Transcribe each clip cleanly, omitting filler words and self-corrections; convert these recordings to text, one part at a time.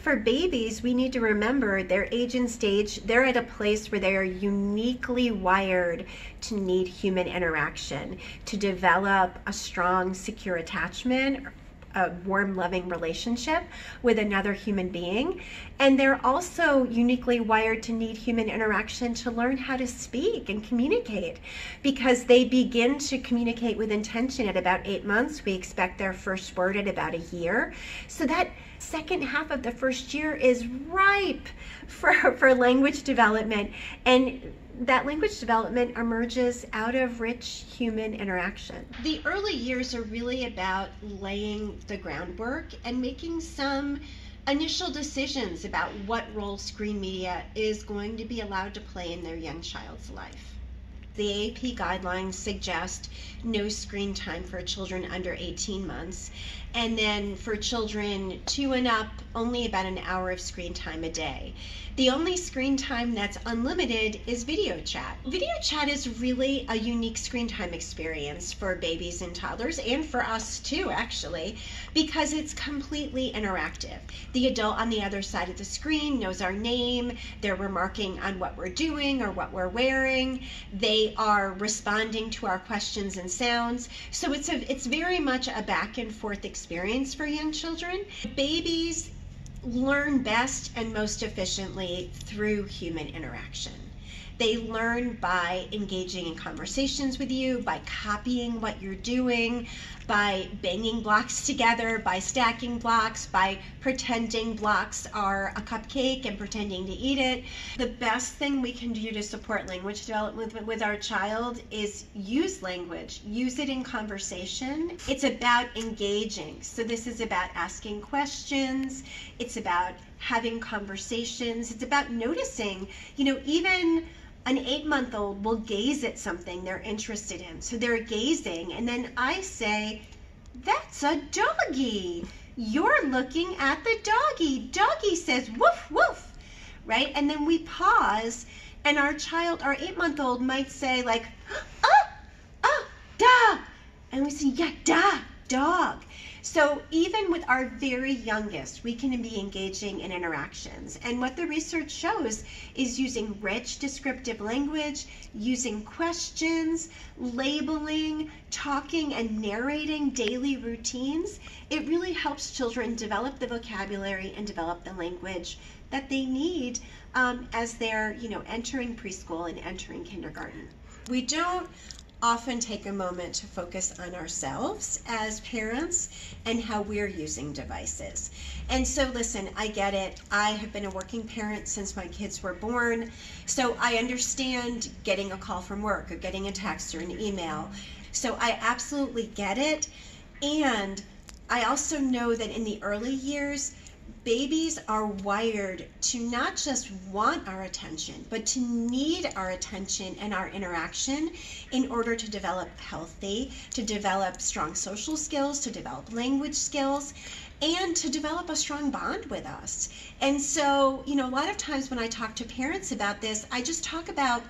For babies, we need to remember their age and stage, they're at a place where they are uniquely wired to need human interaction, to develop a strong, secure attachment, a warm, loving relationship with another human being. And they're also uniquely wired to need human interaction to learn how to speak and communicate, because they begin to communicate with intention at about 8 months. We expect their first word at about a year. So that second half of the first year is ripe for language development. And that language development emerges out of rich human interaction. The early years are really about laying the groundwork and making some initial decisions about what role screen media is going to be allowed to play in their young child's life. The AAP guidelines suggest no screen time for children under 18 months. And then for children 2 and up, only about an hour of screen time a day. The only screen time that's unlimited is video chat. Video chat is really a unique screen time experience for babies and toddlers, and for us too, actually, because it's completely interactive. The adult on the other side of the screen knows our name, they're remarking on what we're doing or what we're wearing, they are responding to our questions and sounds. So it's very much a back and forth experience for young children. Babies learn best and most efficiently through human interaction. They learn by engaging in conversations with you, by copying what you're doing, by banging blocks together, by stacking blocks, by pretending blocks are a cupcake and pretending to eat it. The best thing we can do to support language development with our child is use language, use it in conversation. It's about engaging. So this is about asking questions. It's about having conversations. It's about noticing, even an 8-month-old will gaze at something they're interested in. So they're gazing, and then I say, "That's a doggy. You're looking at the doggy. Doggy says woof, woof," right? And then we pause, and our 8-month-old might say like, da. And we say, yeah, da, dog. So even with our very youngest, we can be engaging in interactions. And what the research shows is using rich descriptive language, using questions, labeling, talking, and narrating daily routines. It really helps children develop the vocabulary and develop the language that they need as they're, entering preschool and entering kindergarten. We don't often take a moment to focus on ourselves as parents and how we're using devices. And so listen, I get it. I have been a working parent since my kids were born, so I understand getting a call from work or getting a text or an email. So I absolutely get it. And I also know that in the early years, babies are wired to not just want our attention, but to need our attention and our interaction in order to develop healthy, to develop strong social skills, to develop language skills, and to develop a strong bond with us. And so, a lot of times when I talk to parents about this, I just talk about,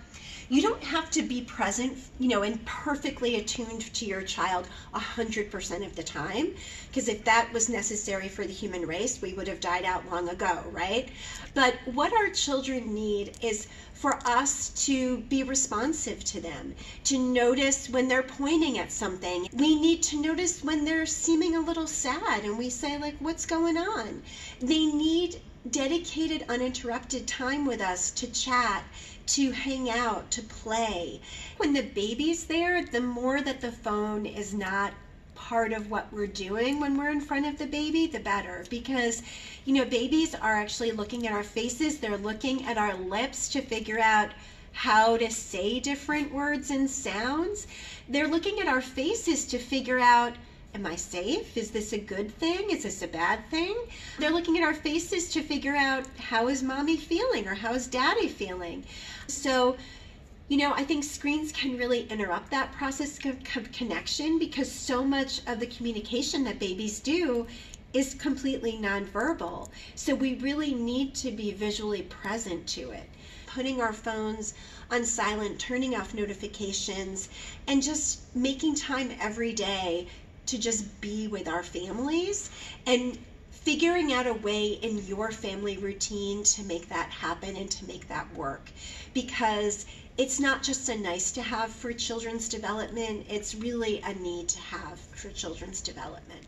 you don't have to be present, and perfectly attuned to your child 100% of the time, because if that was necessary for the human race, we would have died out long ago, right? But what our children need is for us to be responsive to them, to notice when they're pointing at something. We need to notice when they're seeming a little sad, and we say, like, what's going on? They need dedicated, uninterrupted time with us to chat, to hang out, to play. When the baby's there, the more that the phone is not part of what we're doing when we're in front of the baby, the better. Because, babies are actually looking at our faces. They're looking at our lips to figure out how to say different words and sounds. They're looking at our faces to figure out, am I safe? Is this a good thing? Is this a bad thing? They're looking at our faces to figure out, how is mommy feeling or how is daddy feeling? So, I think screens can really interrupt that process of connection, because so much of the communication that babies do is completely nonverbal. So we really need to be visually present to it. Putting our phones on silent, turning off notifications, and just making time every day to just be with our families and figuring out a way in your family routine to make that happen and to make that work, because it's not just a nice to have for children's development, it's really a need to have for children's development.